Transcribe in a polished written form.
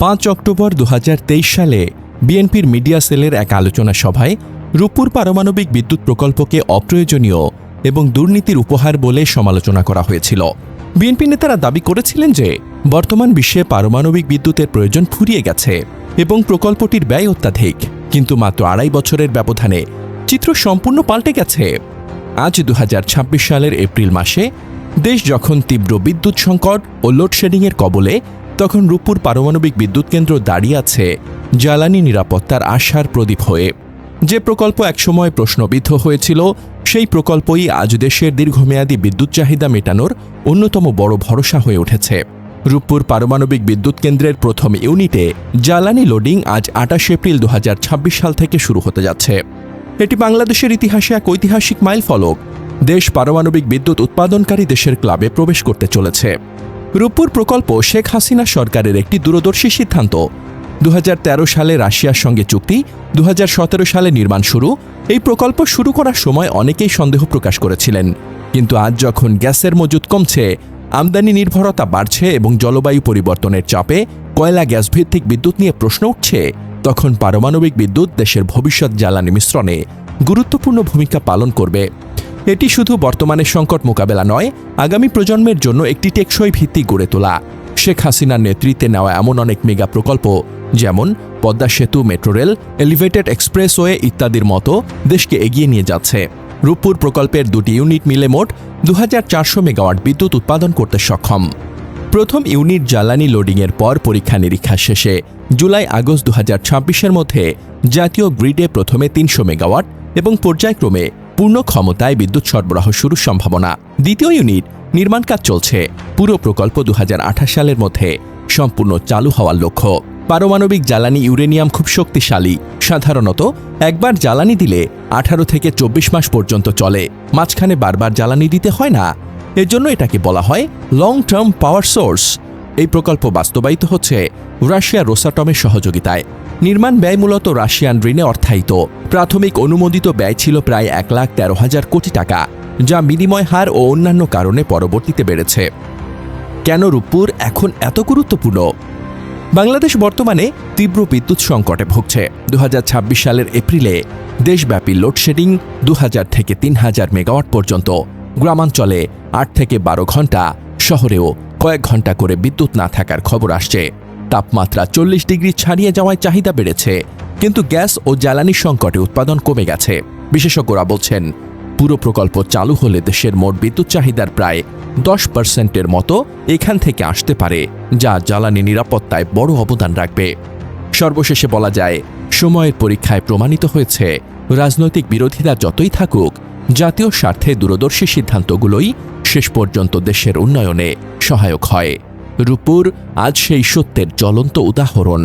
5 October 2023 সালে বিএনপির media সেলের এক আলোচনা সভায় রূপপুর পারমাণবিক বিদ্যুৎ প্রকল্পকে অপ্রয়োজনীয় এবং দুর্নীতির উপহার বলে সমালোচনা করা হয়েছিল। বিএনপি নেতারা দাবি করেছিলেন যে বর্তমান বিশ্বে পারমাণবিক বিদ্যুতের প্রয়োজন ফুরিয়ে গেছে এবং প্রকল্পটির ব্যয় অত্যাধিক, কিন্তু মাত্র 2.5 বছরের ব্যবধানে চিত্র সম্পূর্ণ পাল্টে গেছে। আজ 2026 সালের এপ্রিল মাসে দেশ যখন তীব্র বিদ্যুৎ সংকট ও লোডশেডিংয়ের কবলে, তখন রূপপুর পারমাণবিক বিদ্যুৎ কেন্দ্র দাঁড়িয়ে আছে জ্বালানি নিরাপত্তার আশার প্রদীপ হয়ে। যে প্রকল্প একসময় প্রশ্নবিদ্ধ হয়েছিল, সেই প্রকল্পই আজ দেশের দীর্ঘমেয়াদী বিদ্যুৎ চাহিদা মেটানোর অন্যতম বড় ভরসা হয়ে উঠেছে। রূপপুর পারমাণবিক বিদ্যুৎ কেন্দ্রের প্রথম ইউনিটে জ্বালানি লোডিং আজ 28 এপ্রিল 2026 সাল থেকে শুরু হতে যাচ্ছে। এটি বাংলাদেশের ইতিহাসে এক ঐতিহাসিক মাইলফলক। দেশ পারমাণবিক বিদ্যুৎ উৎপাদনকারী দেশের ক্লাবে প্রবেশ করতে চলেছে। রূপপুর প্রকল্প শেখ হাসিনা সরকারের একটি দূরদর্শী সিদ্ধান্ত। 2013 সালে রাশিয়ার সঙ্গে চুক্তি, 2017 সালে নির্মাণ শুরু। এই প্রকল্প শুরু করার সময় অনেকেই সন্দেহ প্রকাশ করেছিলেন, কিন্তু আজ যখন গ্যাসের মজুত কমছে, আমদানি নির্ভরতা বাড়ছে এবং জলবায়ু পরিবর্তনের চাপে কয়লা গ্যাস ভিত্তিক বিদ্যুৎ নিয়ে প্রশ্ন উঠছে, তখন পারমাণবিক বিদ্যুৎ দেশের ভবিষ্যৎ জ্বালানি মিশ্রণে গুরুত্বপূর্ণ ভূমিকা পালন করবে। এটি শুধু বর্তমানের সংকট মোকাবেলা নয়, আগামী প্রজন্মের জন্য একটি টেকসই ভিত্তি গড়ে তোলা। শেখ হাসিনার নেতৃত্বে নেওয়া এমন অনেক মেগা প্রকল্প, যেমন পদ্মা সেতু, মেট্রো রেল, এলিভেটেড এক্সপ্রেসওয়ে ইত্যাদির মতো দেশকে এগিয়ে নিয়ে যাচ্ছে। রূপপুর প্রকল্পের 2টি ইউনিট মিলে মোট 2400 মেগাওয়াট বিদ্যুৎ উৎপাদন করতে সক্ষম। প্রথম ইউনিট জ্বালানি লোডিংয়ের পর পরীক্ষা নিরীক্ষা শেষে জুলাই-আগস্ট 2026-এর মধ্যে জাতীয় গ্রিডে প্রথমে 300 মেগাওয়াট এবং পর্যায়ক্রমে পূর্ণ ক্ষমতায় বিদ্যুৎ সরবরাহ শুরুর সম্ভাবনা। দ্বিতীয় ইউনিট নির্মাণ কাজ চলছে। পুরো প্রকল্প 2028 সালের মধ্যে সম্পূর্ণ চালু হওয়ার লক্ষ্য। পারমাণবিক জ্বালানি ইউরেনিয়াম খুব শক্তিশালী। সাধারণত একবার জ্বালানি দিলে 18 থেকে 24 মাস পর্যন্ত চলে, মাঝখানে বারবার জ্বালানি দিতে হয় না। এজন্য এটাকে বলা হয় লং টার্ম পাওয়ার সোর্স। এই প্রকল্প বাস্তবায়িত হচ্ছে রাশিয়ার রোসাটমের সহযোগিতায়। নির্মাণ ব্যয় মূলত রাশিয়ান ঋণে অর্থায়িত। প্রাথমিক অনুমোদিত ব্যয় ছিল প্রায় 1,13,000 কোটি টাকা, যা বিনিময় হার ও অন্যান্য কারণে পরবর্তীতে বেড়েছে। কেন রূপপুর এখন এত গুরুত্বপূর্ণ? বাংলাদেশ বর্তমানে তীব্র বিদ্যুৎ সংকটে ভুগছে। 2026 সালের এপ্রিলে দেশব্যাপী লোডশেডিং 2000 থেকে 3000 মেগাওয়াট পর্যন্ত, গ্রামাঞ্চলে 8 থেকে 12 ঘণ্টা, শহরেও কয়েক ঘণ্টা করে বিদ্যুৎ না থাকার খবর আসছে। তাপমাত্রা 40 ডিগ্রি ছাড়িয়ে যাওয়ায় চাহিদা বেড়েছে, কিন্তু গ্যাস ও জ্বালানি সংকটে উৎপাদন কমে গেছে। বিশেষজ্ঞরা বলছেন, পুরো প্রকল্প চালু হলে দেশের মোট বিদ্যুৎ চাহিদার প্রায় 10%-এর মতো এখান থেকে আসতে পারে, যা জ্বালানি নিরাপত্তায় বড় অবদান রাখবে। সর্বশেষে বলা যায়, সময়ের পরীক্ষায় প্রমাণিত হয়েছে, রাজনৈতিক বিরোধীরা যতই থাকুক, জাতীয় স্বার্থে দূরদর্শী সিদ্ধান্তগুলোই শেষ পর্যন্ত দেশের উন্নয়নে সহায়ক হয়। রূপপুর আজ সেই সত্যের জ্বলন্ত উদাহরণ।